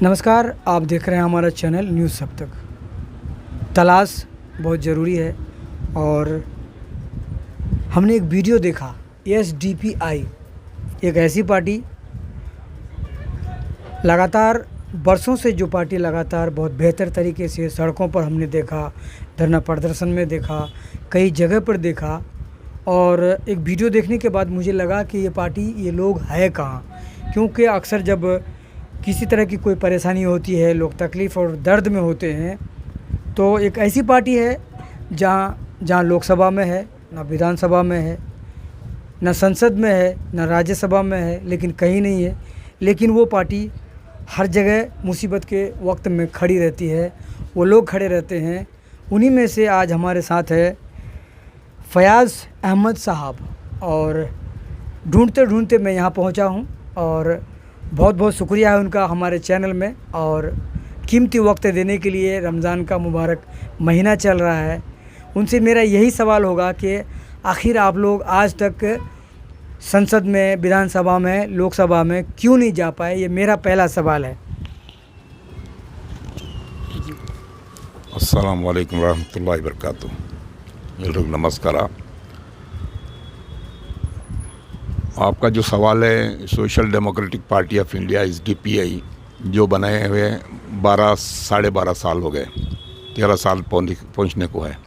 नमस्कार, आप देख रहे हैं हमारा चैनल न्यूज़ अब तक। तलाश बहुत ज़रूरी है और हमने एक वीडियो देखा। एसडीपीआई एक ऐसी पार्टी लगातार बरसों से जो पार्टी लगातार बहुत बेहतर तरीके से सड़कों पर हमने देखा, धरना प्रदर्शन में देखा, कई जगह पर देखा। और एक वीडियो देखने के बाद मुझे लगा कि ये पार्टी, ये लोग है कहाँ। क्योंकि अक्सर जब किसी तरह की कोई परेशानी होती है, लोग तकलीफ़ और दर्द में होते हैं, तो एक ऐसी पार्टी है जहाँ लोकसभा में है, ना विधानसभा में है, ना संसद में है, ना राज्यसभा में है, लेकिन कहीं नहीं है। लेकिन वो पार्टी हर जगह मुसीबत के वक्त में खड़ी रहती है, वो लोग खड़े रहते हैं। उन्हीं में से आज हमारे साथ है फयाज़ अहमद साहब। और ढूंढते ढूंढते मैं यहाँ पहुँचा हूँ और बहुत बहुत शुक्रिया है उनका हमारे चैनल में, और कीमती वक्त देने के लिए। रमज़ान का मुबारक महीना चल रहा है। उनसे मेरा यही सवाल होगा कि आखिर आप लोग आज तक संसद में, विधानसभा में, लोकसभा में क्यों नहीं जा पाए? ये मेरा पहला सवाल है। अस्सलाम वालेकुम रहमतुल्लाहि वबरकातुहू। एल्रिಗೂ नमस्कार। आपका जो सवाल है, social democratic party of India SDPI जो बनाए हुए 12-12.5 साल हो गए, 13 साल पहुंचने को है।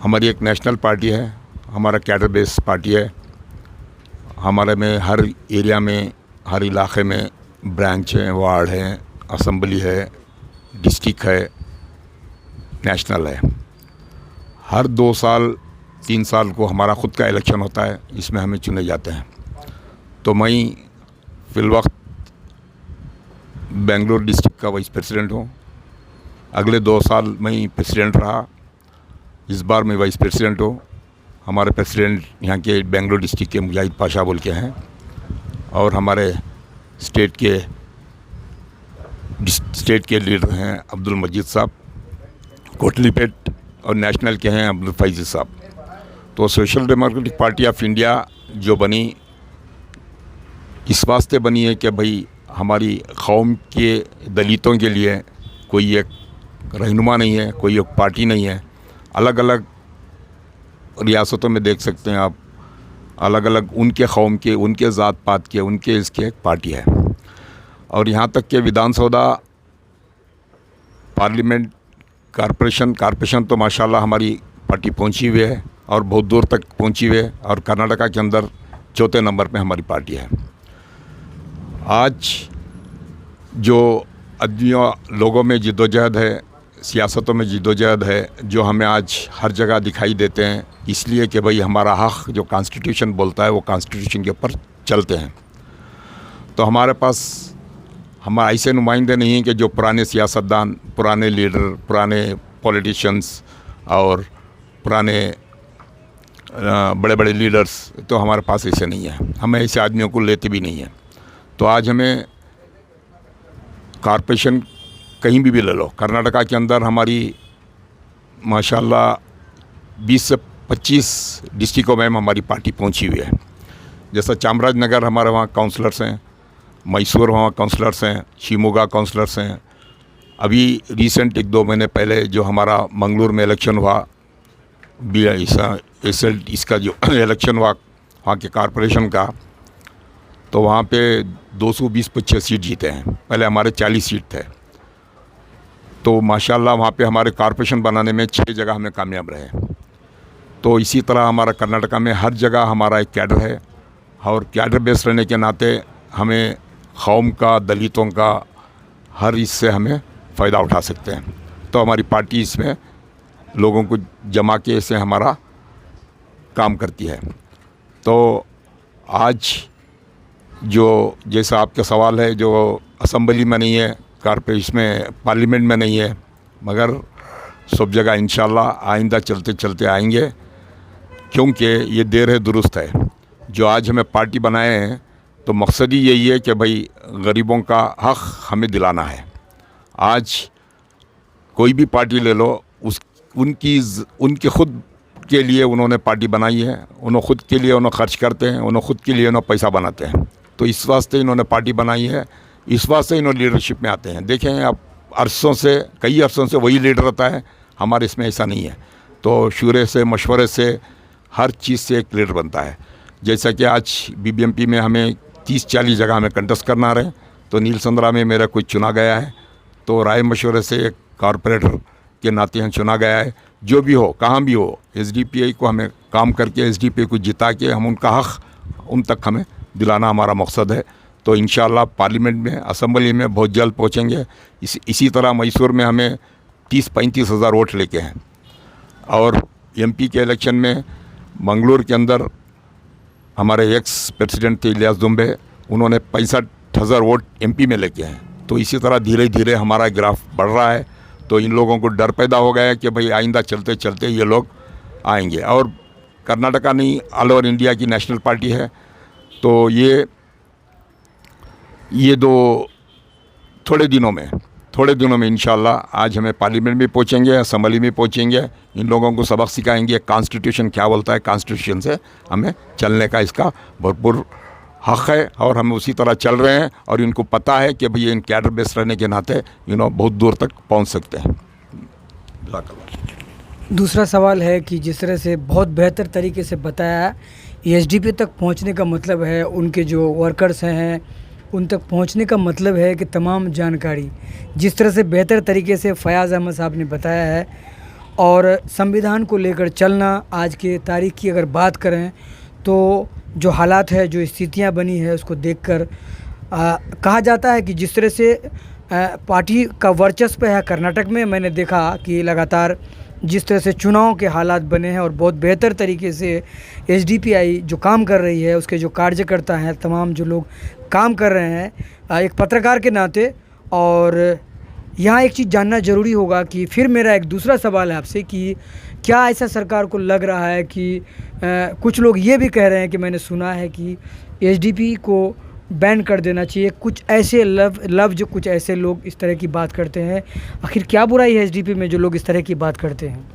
हमारी एक नेशनल पार्टी है, हमारा कैडर बेस पार्टी है। हमारे में हर एरिया में, हर इलाके में ब्रांच है, वार्ड है, असम्बली है, डिस्ट्रिक्ट है, नेशनल है। हर 2 साल 3 साल को हमारा ख़ुद का इलेक्शन होता है, इसमें हमें चुने जाते हैं। तो मैं फ़िलवक्त बेंगलुरु डिस्ट्रिक्ट का वाइस प्रेसिडेंट हूँ। अगले 2 साल मैं प्रेसिडेंट रहा, इस बार मैं वाइस प्रेसिडेंट हूँ। हमारे प्रेसिडेंट यहाँ के बेंगलुरु डिस्ट्रिक्ट के मुजाहिद पाशा बोल के हैं, और हमारे स्टेट के लीडर हैं अब्दुल मजीद साहब कोटलीपेट, और नेशनल के हैं अब्दुल फैज़ साहब। तो social democratic party of India जो बनी, इस वास्ते बनी है कि भाई हमारी कौम के दलितों के लिए कोई एक रहनुमा नहीं है, कोई एक पार्टी नहीं है। अलग अलग रियासतों में देख सकते हैं आप, अलग अलग उनके कौम के, उनके ज़ात पात के, उनके इसके एक पार्टी है। और यहाँ तक कि विधानसभा, पार्लियामेंट, कारपोरेशन तो माशाल्लाह हमारी पार्टी पहुँची हुई है और बहुत दूर तक पहुँची हुई है। और कर्नाटका के अंदर 4थे नंबर पे हमारी पार्टी है। आज जो आदमियों लोगों में जिद्दोजहद है, सियासतों में जिद्दोजहद है, जो हमें आज हर जगह दिखाई देते हैं, इसलिए कि भाई हमारा हक़ जो कॉन्स्टिट्यूशन बोलता है वो कॉन्स्टिट्यूशन के ऊपर चलते हैं। तो हमारे पास हम ऐसे नुमाइंदे नहीं हैं कि जो पुराने सियासतदान, पुराने लीडर, पुराने पॉलिटिशियंस और पुराने बड़े बड़े लीडर्स, तो हमारे पास ऐसे नहीं है। हम ऐसे आदमियों को लेते भी नहीं हैं। तो आज हमें कॉर्पोरेशन कहीं भी ले लो, कर्नाटका के अंदर हमारी माशाल्लाह 20 से 25 डिस्ट्रिक्टों में हमारी पार्टी पहुंची हुई है। जैसा चामराजनगर हमारे वहाँ काउंसलर्स हैं, मैसूर वहाँ काउंसलर्स हैं, शिमोगा काउंसलर्स हैं। अभी रिसेंट 1-2 महीने पहले जो हमारा मंगलूर में इलेक्शन हुआ, इसका जो इलेक्शन हुआ वहाँ के कॉर्पोरेशन का, तो वहाँ पे 220-25 सीट जीते हैं। पहले हमारे 40 सीट थे। तो माशाल्लाह वहाँ पे हमारे कॉर्पोरेशन बनाने में 6 जगह हमें कामयाब रहे। तो इसी तरह हमारा कर्नाटका में हर जगह हमारा एक कैडर है, और कैडर बेस रहने के नाते हमें कौम का, दलितों का हर इससे हमें फ़ायदा उठा सकते हैं। तो हमारी पार्टी इसमें लोगों को जमा के से हमारा काम करती है। तो आज जो जैसा आपका सवाल है, जो असम्बली में नहीं है, कॉर्पोरेशन में, पार्लियामेंट में नहीं है, मगर सब जगह इंशाल्लाह आइंदा चलते चलते आएंगे, क्योंकि ये देर है दुरुस्त है। जो आज हमें पार्टी बनाए हैं, तो मकसद ही यही है कि भाई गरीबों का हक़ हमें दिलाना है। आज कोई भी पार्टी ले लो, उनके ख़ुद के लिए उन्होंने पार्टी बनाई है, उन्होंने ख़ुद के लिए उन्होंने खर्च करते हैं, उन्होंने ख़ुद के लिए उन्होंने पैसा बनाते हैं। तो इस वास्ते इन्होंने पार्टी बनाई है इस वास्ते इन्होंने लीडरशिप में आते हैं। देखें अब कई अरसों से वही लीडर रहता है, हमारे इसमें ऐसा नहीं है। तो शूरे से मशवरे से हर चीज़ से एक लीडर बनता है। जैसा कि आज बीबीएमपी में हमें 30-40 जगह हमें कंटेस्ट करना रहे, तो नील संद्रा में मेरा कोई चुना गया है, तो राय मशवरे से एक कॉरपोरेटर के नाते हम चुना गया है। जो भी हो, कहाँ भी हो, एसडीपीआई को हमें काम करके एसडीपीआई को जिता के हम उनका हक़ उन तक हमें दिलाना हमारा मकसद है। तो इंशाअल्लाह पार्लियामेंट में, असेंबली में बहुत जल्द पहुँचेंगे। इसी तरह मैसूर में हमें 30-35 हज़ार वोट लेके हैं, और एमपी के इलेक्शन में मंगलूर के अंदर हमारे एक्स प्रेसिडेंट थे इलियास दुम्बे, उन्होंने 65,000 वोट एमपी में लेके हैं। तो इसी तरह धीरे धीरे हमारा ग्राफ बढ़ रहा है। तो इन लोगों को डर पैदा हो गया है कि भाई आइंदा चलते चलते ये लोग आएंगे। और कर्नाटका नहीं, ऑल ओवर इंडिया की नेशनल पार्टी है। तो ये थोड़े दिनों में इंशाल्लाह आज हमें पार्लियामेंट में पहुंचेंगे, असेंबली में पहुंचेंगे, इन लोगों को सबक सिखाएंगे कॉन्स्टिट्यूशन क्या बोलता है, कॉन्स्टिट्यूशन से हमें चलने का इसका भरपूर हक़ है, और हम उसी तरह चल रहे हैं। और इनको पता है कि भाई इन कैडर बेस रहने के नाते बहुत दूर तक पहुंच सकते हैं। दूसरा सवाल है कि जिस तरह से बहुत बेहतर तरीके से बताया, एसडीपी तक पहुंचने का मतलब है उनके जो वर्कर्स हैं उन तक पहुंचने का मतलब है कि तमाम जानकारी जिस तरह से बेहतर तरीके से फयाज़ अहमद साहब ने बताया है, और संविधान को लेकर चलना, आज के तारीख की अगर बात करें तो जो हालात है, जो स्थितियां बनी है, उसको देखकर कहा जाता है कि जिस तरह से पार्टी का वर्चस्व है कर्नाटक में, मैंने देखा कि लगातार जिस तरह से चुनाव के हालात बने हैं और बहुत बेहतर तरीके से एसडीपीआई जो काम कर रही है, उसके जो कार्यकर्ता हैं, तमाम जो लोग काम कर रहे हैं एक पत्रकार के नाते। और यहाँ एक चीज़ जानना ज़रूरी होगा कि फिर मेरा एक दूसरा सवाल है आपसे कि क्या ऐसा सरकार को लग रहा है कि कुछ लोग ये भी कह रहे हैं कि मैंने सुना है कि एसडीपी को बैन कर देना चाहिए, कुछ ऐसे लफ्ज़ कुछ ऐसे लोग इस तरह की बात करते हैं। आखिर क्या बुराई है एसडीपी में जो लोग इस तरह की बात करते हैं?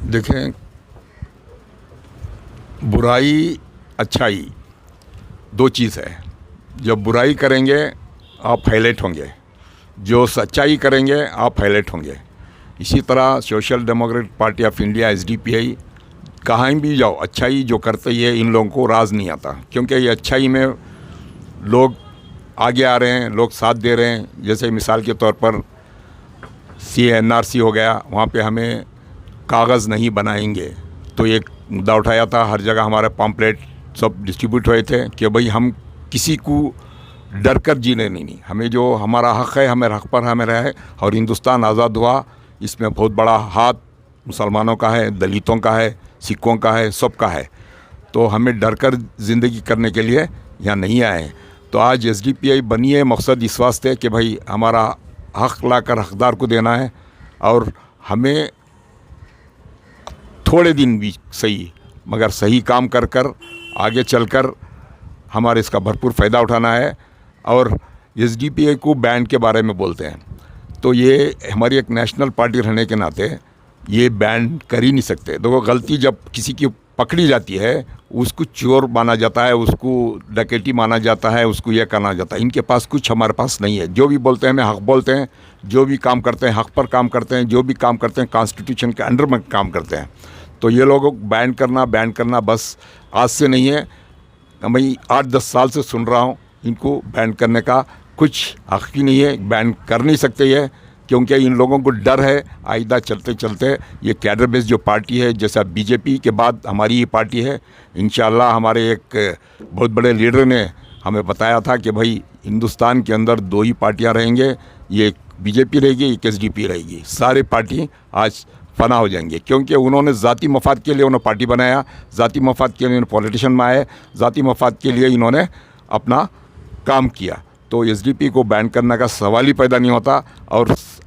देखें, बुराई अच्छाई दो चीज़ है। जब बुराई करेंगे आप हाईलाइट होंगे, जो सच्चाई करेंगे आप हाईलाइट होंगे। इसी तरह social democratic party of India SDPI कहीं भी जाओ, अच्छाई जो करते ही है, इन लोगों को राज नहीं आता, क्योंकि ये अच्छाई में लोग आगे आ रहे हैं, लोग साथ दे रहे हैं। जैसे मिसाल के तौर पर CNRC हो गया, वहाँ पे हमें कागज़ नहीं बनाएंगे, तो एक मुद्दा उठाया था, हर जगह हमारे पम्पलेट सब डिस्ट्रीब्यूट हुए थे कि भाई हम किसी को डर कर जीने नहीं, हमें जो हमारा हक़ है, हमें हक़ पर हमें रहे। और हिंदुस्तान आज़ाद हुआ, इसमें बहुत बड़ा हाथ मुसलमानों का है, दलितों का है, सिखों का है, सबका है। तो हमें डर कर ज़िंदगी करने के लिए यहाँ नहीं आए हैं। तो आज एसडीपीआई बनी है, मकसद इस वास्ते कि भाई हमारा हक़ लाकर हक़दार को देना है, और हमें थोड़े दिन भी सही मगर सही काम कर कर आगे चलकर हमारे इसका भरपूर फ़ायदा उठाना है। और एसडीपीआई को बैन के बारे में बोलते हैं, तो ये हमारी एक नेशनल पार्टी रहने के नाते ये बैन कर ही नहीं सकते। देखो, गलती जब किसी की पकड़ी जाती है, उसको चोर माना जाता है, उसको डकैती माना जाता है, उसको यह करना जाता है। इनके पास कुछ हमारे पास नहीं है। जो भी बोलते हैं हमें हक़ बोलते हैं, जो भी काम करते हैं हक़ पर काम करते हैं, जो भी काम करते हैं कॉन्स्टिट्यूशन के अंडर में काम करते हैं। तो ये लोगों को बैन करना बस आज से नहीं है, मैं 8-10 साल से सुन रहा हूँ। इनको बैन करने का कुछ हक़ ही नहीं है, बैन कर नहीं सकते ये, क्योंकि इन लोगों को डर है आइंदा चलते चलते ये कैडर बेस्ड जो पार्टी है, जैसा बीजेपी के बाद हमारी ये पार्टी है। इंशाअल्लाह हमारे एक बहुत बड़े लीडर ने हमें बताया था कि भाई हिंदुस्तान के अंदर 2 ही पार्टियां रहेंगे, ये एक बीजेपी रहेगी, एक एसडीपी रहेगी। सारे पार्टी आज फना हो जाएंगे, क्योंकि उन्होंने ज़ाती मफाद के लिए उन्होंने पार्टी बनाया, ज़ाती मफाद के लिए पॉलिटिशियन में आए, ज़ाती मफाद के लिए इन्होंने अपना काम किया। तो एसडीपी को बैन करने का सवाल ही पैदा नहीं होता।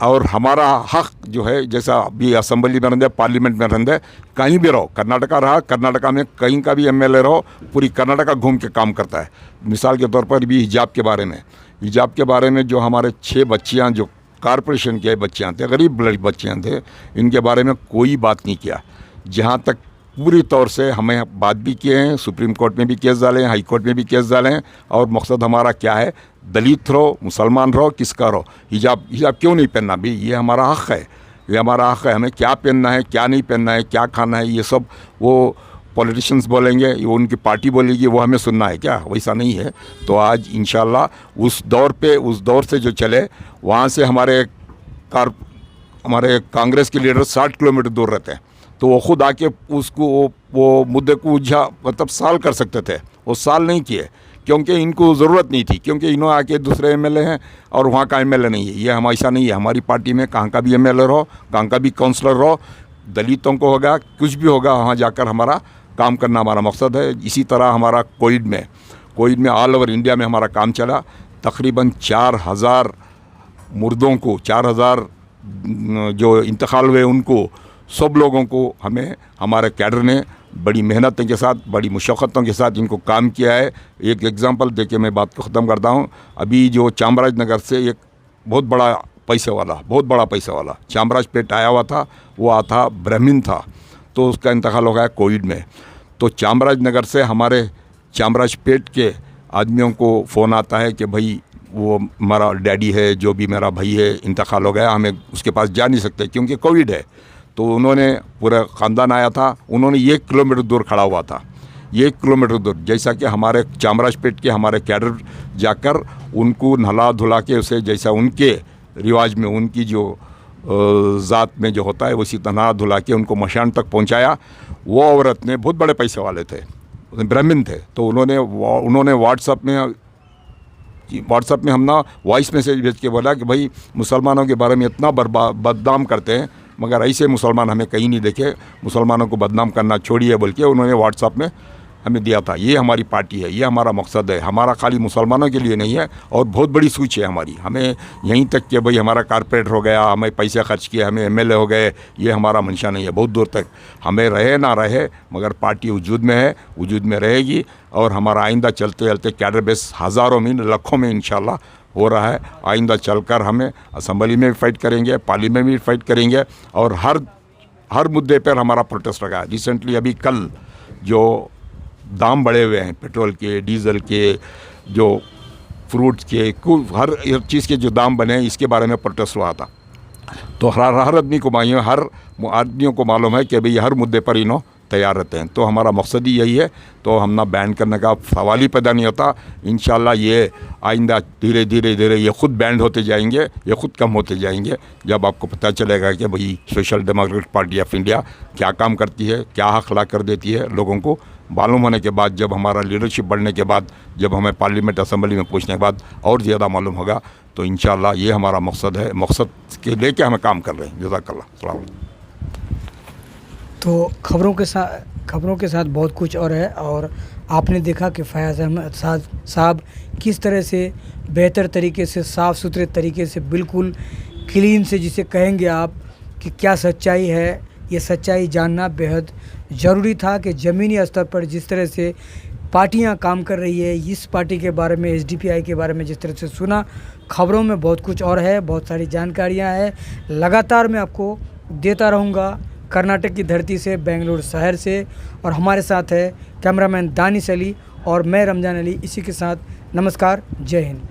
और हमारा हक़ जो है, जैसा अभी असेंबली में रहते, पार्लियामेंट में रहते, कहीं भी रहो, कर्नाटका रहा, कर्नाटका में कहीं का भी एमएलए रहो, पूरी कर्नाटका घूम के काम करता है। मिसाल के तौर पर भी हिजाब के बारे में जो हमारे 6 बच्चियाँ जो कॉरपोरेशन के बच्चियाँ थे, गरीब बच्चियाँ थे, इनके बारे में कोई बात नहीं किया। जहाँ तक पूरी तौर से हमें बात भी किए हैं, सुप्रीम कोर्ट में भी केस डाले हैं, हाई कोर्ट में भी केस डाले हैं। और मकसद हमारा क्या है, दलित रहो, मुसलमान रहो, किसका रहो, हिजाब क्यों नहीं पहनना भी, ये हमारा हक़ है, ये हमारा हक़ है। हमें क्या पहनना है, क्या नहीं पहनना है, क्या खाना है, ये सब वो पॉलिटिशियंस बोलेंगे, ये उनकी पार्टी बोलेगी, वो हमें सुनना है क्या? वैसा नहीं है। तो आज इंशाल्लाह उस दौर से जो चले, वहाँ से हमारे कांग्रेस के लीडर 60 किलोमीटर दूर रहते हैं, तो वो खुद आके उसको वो मुद्दे को मतलब साल कर सकते थे, वो साल नहीं किए, क्योंकि इनको ज़रूरत नहीं थी, क्योंकि इन्होंने आके दूसरे एमएलए हैं और वहाँ का एमएलए नहीं है। ये हम ऐसा नहीं है, हमारी पार्टी में कहाँ का भी एमएलए रहो, कहाँ का भी काउंसलर रहो, दलितों को होगा, कुछ भी होगा, वहाँ जाकर हमारा काम करना हमारा मकसद है। इसी तरह हमारा कोविड में ऑल ओवर इंडिया में हमारा काम चला। तकरीबन 4000 मुर्दों को, 4000 जो इंतकाल हुए उनको, सब लोगों को हमारे कैडर ने बड़ी मेहनत के साथ, बड़ी मुशक्क़तों के साथ इनको काम किया है। एक एग्ज़ाम्पल देके मैं बात को ख़त्म करता हूँ। अभी जो चामराजनगर से एक बहुत बड़ा पैसे वाला चामराजपेट आया हुआ था, वो था ब्राह्मण था, तो उसका इंतकाल हो गया कोविड में। तो चामराजनगर से हमारे चामराजपेट के आदमियों को फ़ोन आता है कि भाई वो हमारा डैडी है, जो भी मेरा भाई है, इंतकाल हो गया, हमें उसके पास जा नहीं सकते क्योंकि कोविड है। तो उन्होंने, पूरा ख़ानदान आया था, उन्होंने 1 किलोमीटर दूर खड़ा हुआ था, 1 किलोमीटर दूर, जैसा कि हमारे चामराजपेट के हमारे कैडर जाकर उनको नहला धुला के उसे, जैसा उनके रिवाज में, उनकी जो ज़ात में जो होता है, उसी तरह धुला के उनको मशान तक पहुंचाया। वो औरत ने, बहुत बड़े पैसे वाले थे, ब्राह्मण थे, तो उन्होंने व्हाट्सएप में हम ना वॉइस मैसेज भेज के बोला कि भाई मुसलमानों के बारे में इतना बदनाम करते हैं, मगर ऐसे मुसलमान हमें कहीं नहीं देखे, मुसलमानों को बदनाम करना छोड़िए बोल के उन्होंने व्हाट्सएप में हमें दिया था। ये हमारी पार्टी है, ये हमारा मकसद है, हमारा खाली मुसलमानों के लिए नहीं है, और बहुत बड़ी सोच है हमारी। हमें यहीं तक कि भाई हमारा कारपोरेटर हो गया, हमें पैसे खर्च किए, हमें एमएलए हो गए, ये हमारा मंशा नहीं है। बहुत दूर तक हमें रहे ना रहे, मगर पार्टी वजूद में है, वजूद में रहेगी, और हमारा आइंदा चलते चलते कैडर बेस हज़ारों में, लाखों में इंशाल्लाह हो रहा है। आइंदा चलकर हमें असम्बली में भी फाइट करेंगे, पार्लियामेंट में भी फाइट करेंगे, और हर मुद्दे पर हमारा प्रोटेस्ट लगा। रिसेंटली अभी कल जो दाम बढ़े हुए हैं, पेट्रोल के, डीज़ल के, जो फ्रूट्स के, हर चीज़ के जो दाम बने हैं, इसके बारे में प्रोटेस्ट हुआ था। तो हर आदमी को मालूम है, हर आदमियों को मालूम है कि भाई हर मुद्दे पर इन्हों तैयार रहते हैं। तो हमारा मकसद ही यही है, तो हम ना बैन करने का सवाल ही पैदा नहीं होता। इंशाल्लाह ये आइंदा धीरे धीरे ये ख़ुद बैंड होते जाएंगे, ये ख़ुद कम होते जाएंगे, जब आपको पता चलेगा कि भाई social democratic party of India क्या काम करती है, क्या हक़ ला कर देती है। लोगों को मालूम होने के बाद, जब हमारा लीडरशिप बढ़ने के बाद, जब हमें पार्लियामेंट असम्बली में पहुँचने के बाद और ज़्यादा मालूम होगा, तो इंशाल्लाह ये हमारा मकसद है, मकसद के लेके हमें काम कर रहे हैं। जज़ाकल्लाह। तो खबरों के साथ बहुत कुछ और है, और आपने देखा कि फयाज़ अहमद साहब किस तरह से बेहतर तरीके से, साफ़ सुथरे तरीके से, बिल्कुल क्लीन से, जिसे कहेंगे आप कि क्या सच्चाई है, ये सच्चाई जानना बेहद ज़रूरी था कि ज़मीनी स्तर पर जिस तरह से पार्टियां काम कर रही है, इस पार्टी के बारे में, एसडीपीआई के बारे में जिस तरह से सुना, खबरों में बहुत कुछ और है, बहुत सारी जानकारियां हैं। लगातार मैं आपको देता रहूँगा कर्नाटक की धरती से, बेंगलुरु शहर से। और हमारे साथ है कैमरामैन दानिश अली और मैं रमज़ान अली। इसी के साथ नमस्कार, जय हिंद।